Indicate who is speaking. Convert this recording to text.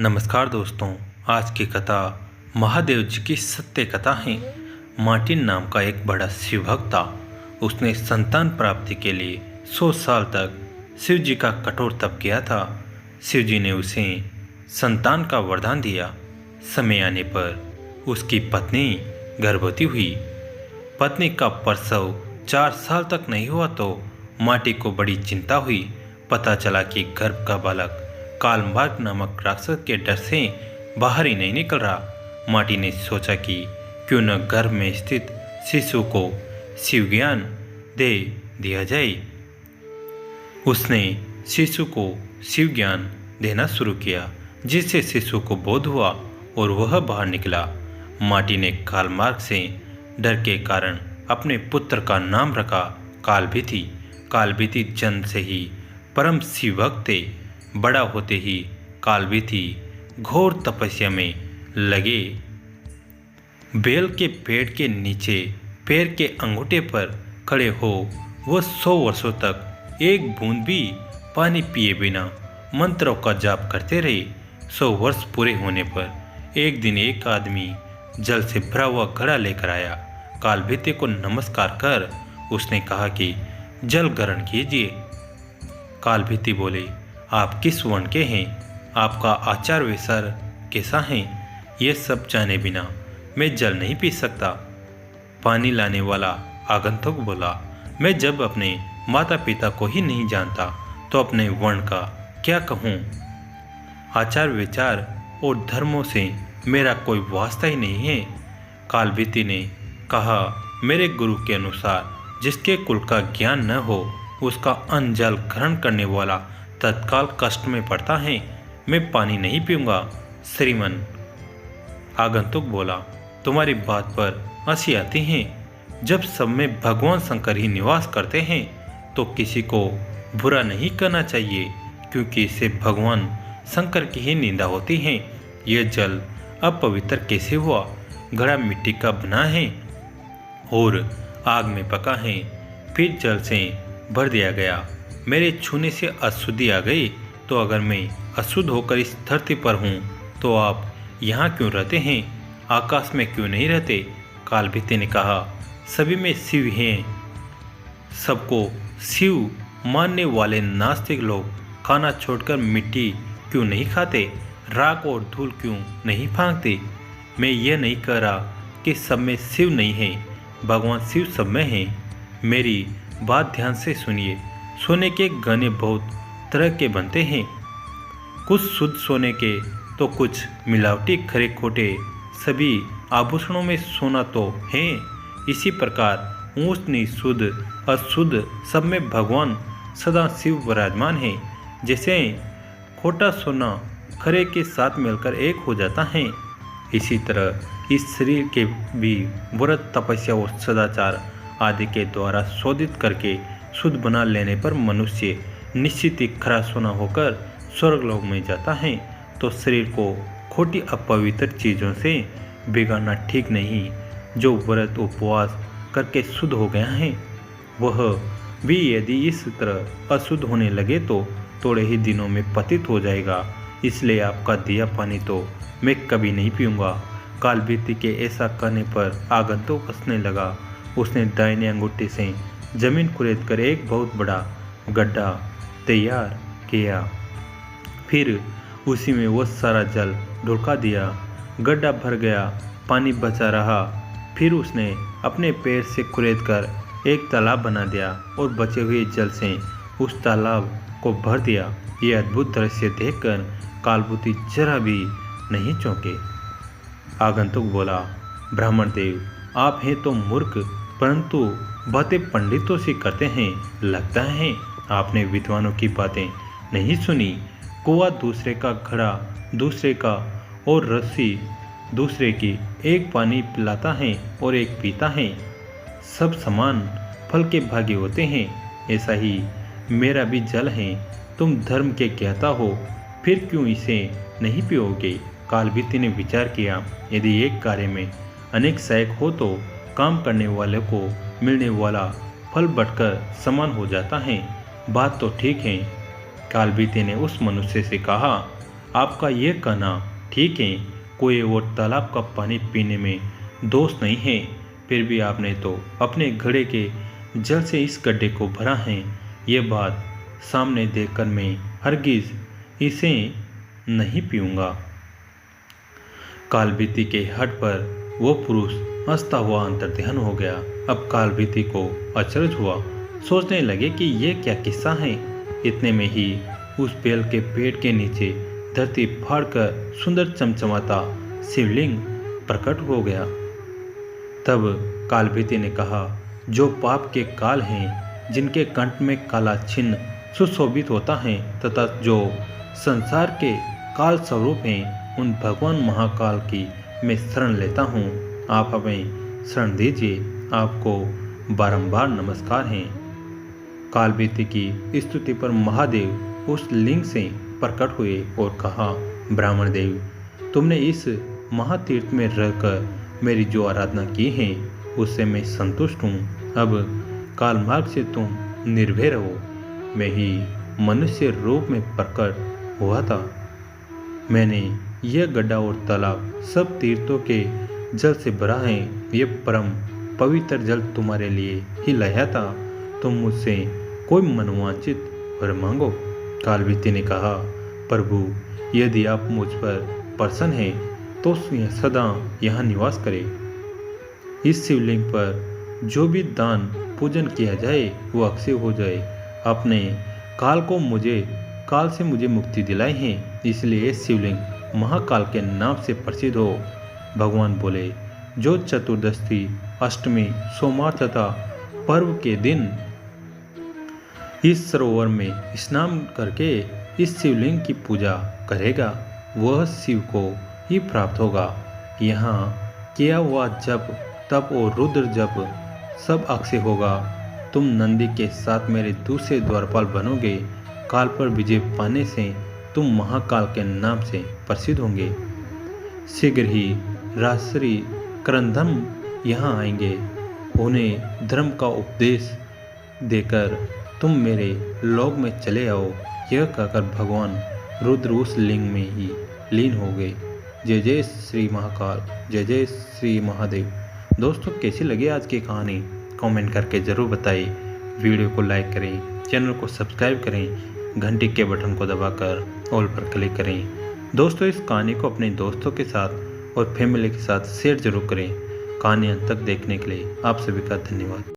Speaker 1: नमस्कार दोस्तों। आज की कथा महादेव जी की सत्य कथा है। मार्टिन नाम का एक बड़ा शिव भक्त था। उसने संतान प्राप्ति के लिए 100 साल तक शिव जी का कठोर तप किया था। शिव जी ने उसे संतान का वरदान दिया। समय आने पर उसकी पत्नी गर्भवती हुई। पत्नी का प्रसव 4 साल तक नहीं हुआ तो मार्टिन को बड़ी चिंता हुई। पता चला कि गर्भ का बालक कालमार्ग नामक राक्षस के डर से बाहर ही नहीं निकल रहा। मार्टिन ने सोचा कि क्यों न गर्भ में स्थित शिशु को शिव ज्ञान दे दिया जाए। उसने शिशु को शिव ज्ञान देना शुरू किया, जिससे शिशु को बोध हुआ और वह बाहर निकला। मार्टिन ने कालमार्ग से डर के कारण अपने पुत्र का नाम रखा कालभीति। कालभीति जन्म से ही परम शिव भक्त थे। बड़ा होते ही कालभीति घोर तपस्या में लगे। बेल के पेड़ के नीचे पैर के अंगूठे पर खड़े हो वह 100 वर्षों तक एक बूंद भी पानी पिए बिना मंत्रों का जाप करते रहे। 100 वर्ष पूरे होने पर एक दिन एक आदमी जल से भरा हुआ घड़ा लेकर आया। कालभीति को नमस्कार कर उसने कहा कि जल ग्रहण कीजिए। कालभीति बोले, आप किस वर्ण के हैं? आपका आचार व्यवहार कैसा है? ये सब जाने बिना मैं जल नहीं पी सकता। पानी लाने वाला आगंतुक बोला, मैं जब अपने माता पिता को ही नहीं जानता तो अपने वर्ण का क्या कहूँ? आचार विचार और धर्मों से मेरा कोई वास्ता ही नहीं है। कालभीति ने कहा, मेरे गुरु के अनुसार जिसके कुल का ज्ञान न हो उसका अन्न जल ग्रहण करने वाला तत्काल कष्ट में पड़ता है। मैं पानी नहीं पीऊंगा। श्रीमन आगंतुक बोला, तुम्हारी बात पर हंसी आती है। जब सब में भगवान शंकर ही निवास करते हैं तो किसी को बुरा नहीं करना चाहिए, क्योंकि इससे भगवान शंकर की ही निंदा होती है। यह जल अपवित्र कैसे हुआ? घड़ा मिट्टी का बना है और आग में पका है, फिर जल से भर दिया गया। मेरे छूने से अशुद्धि आ गई, तो अगर मैं अशुद्ध होकर इस धरती पर हूँ तो आप यहाँ क्यों रहते हैं? आकाश में क्यों नहीं रहते? कालभीति ने कहा, सभी में शिव हैं। सबको शिव मानने वाले नास्तिक लोग खाना छोड़कर मिट्टी क्यों नहीं खाते? राख और धूल क्यों नहीं फांकते? मैं यह नहीं कह रहा कि सब में शिव नहीं है। भगवान शिव सब में हैं। मेरी बात ध्यान से सुनिए। सोने के गहने बहुत तरह के बनते हैं, कुछ शुद्ध सोने के तो कुछ मिलावटी खरे खोटे। सभी आभूषणों में सोना तो है। इसी प्रकार ऊंच नीच शुद्ध अशुद्ध सब में भगवान सदा शिव विराजमान है। जैसे खोटा सोना खरे के साथ मिलकर एक हो जाता है, इसी तरह इस शरीर के भी व्रत तपस्या और सदाचार आदि के द्वारा शोधित करके शुद्ध बना लेने पर मनुष्य निश्चित ही खरा सोना होकर स्वर्गलोक में जाता है। तो शरीर को खोटी अपवित्र चीज़ों से बिगाड़ना ठीक नहीं। जो व्रत उपवास करके शुद्ध हो गया है वह भी यदि इस तरह अशुद्ध होने लगे तो थोड़े ही दिनों में पतित हो जाएगा। इसलिए आपका दिया पानी तो मैं कभी नहीं पीऊँगा। कालभीति के ऐसा कहने पर आगंतुक हंसने लगा। उसने दाहिने अंगूठे से जमीन खुरेद कर एक बहुत बड़ा गड्ढा तैयार किया। फिर उसी में वह सारा जल ढुलका दिया। गड्ढा भर गया, पानी बचा रहा। फिर उसने अपने पैर से खुरेद कर एक तालाब बना दिया और बचे हुए जल से उस तालाब को भर दिया। यह अद्भुत दृश्य देखकर कालभीति जरा भी नहीं चौंके। आगंतुक बोला, ब्राह्मण देव, आप हैं तो मूर्ख, परंतु बातें पंडितों से करते हैं। लगता है आपने विद्वानों की बातें नहीं सुनी। कुआं दूसरे का, घड़ा दूसरे का और रस्सी दूसरे की। एक पानी पिलाता है और एक पीता है। सब समान फल के भागी होते हैं। ऐसा ही मेरा भी जल है। तुम धर्म के ज्ञाता हो, फिर क्यों इसे नहीं पियोगे? कालभीति ने विचार किया, यदि एक कार्य में अनेक सहायक हो तो काम करने वाले को मिलने वाला फल बढ़कर समान हो जाता है। बात तो ठीक है। कालभीति ने उस मनुष्य से कहा, आपका ये कहना ठीक है, कुएं और तालाब का पानी पीने में दोष नहीं है, फिर भी आपने तो अपने घड़े के जल से इस गड्ढे को भरा है। ये बात सामने देखकर मैं हरगिज इसे नहीं पीऊंगा। कालभीति के हट पर वो पुरुष हंसता हुआ अंतर्ध्यान हो गया। अब कालभीति को अचरज हुआ, सोचने लगे कि ये क्या किस्सा है। इतने में ही उस बेल के पेड़ के नीचे धरती फाड़कर सुंदर चमचमाता शिवलिंग प्रकट हो गया। तब कालभीति ने कहा, जो पाप के काल हैं, जिनके कंठ में काला चिन्ह सुशोभित होता है तथा जो संसार के काल स्वरूप हैं, उन भगवान महाकाल की मैं शरण लेता हूँ। आप हमें शरण दीजिए, आपको बारंबार नमस्कार हैं। कालभीति की स्तुति पर महादेव उस लिंग से प्रकट हुए और कहा, ब्राह्मण देव, तुमने इस महातीर्थ में रहकर मेरी जो आराधना की है उससे मैं संतुष्ट हूँ। अब कालमार्ग से तुम निर्भय रहो। मैं ही मनुष्य रूप में प्रकट हुआ था। मैंने यह गड्ढा और तालाब सब तीर्थों के जल से भरा है। ये परम पवित्र जल तुम्हारे लिए ही लाया था। तुम मुझसे कोई मनोवांछित वर मांगो। कालभीति ने कहा, प्रभु, यदि आप मुझ पर प्रसन्न हैं तो सदा यहाँ निवास करे। इस शिवलिंग पर जो भी दान पूजन किया जाए वो अक्षय हो जाए। आपने काल से मुझे मुक्ति दिलाई है, इसलिए ये शिवलिंग महाकाल के नाम से प्रसिद्ध हो। भगवान बोले, जो चतुर्दशी, अष्टमी, सोमवार तथा पर्व के दिन इस सरोवर में स्नान करके इस शिवलिंग की पूजा करेगा वह शिव को ही प्राप्त होगा। यहाँ किया हुआ जप, तप और रुद्र जप सब अक्षय होगा। तुम नंदी के साथ मेरे दूसरे द्वारपाल बनोगे। काल पर विजय पाने से तुम महाकाल के नाम से प्रसिद्ध होंगे। शीघ्र ही राजश्री करंदम यहाँ आएंगे। उन्हें धर्म का उपदेश देकर तुम मेरे लोक में चले आओ। यह कहकर भगवान रुद्र उस लिंग में ही लीन हो गए। जय जय श्री महाकाल, जय जय श्री महादेव। दोस्तों, कैसी लगी आज की कहानी कमेंट करके ज़रूर बताइए। वीडियो को लाइक करें, चैनल को सब्सक्राइब करें, घंटी के बटन को दबाकर ऑल पर क्लिक करें। दोस्तों, इस कहानी को अपने दोस्तों के साथ और फैमिली के साथ शेयर जरूर करें। कहानी अंत तक देखने के लिए आप सभी का धन्यवाद।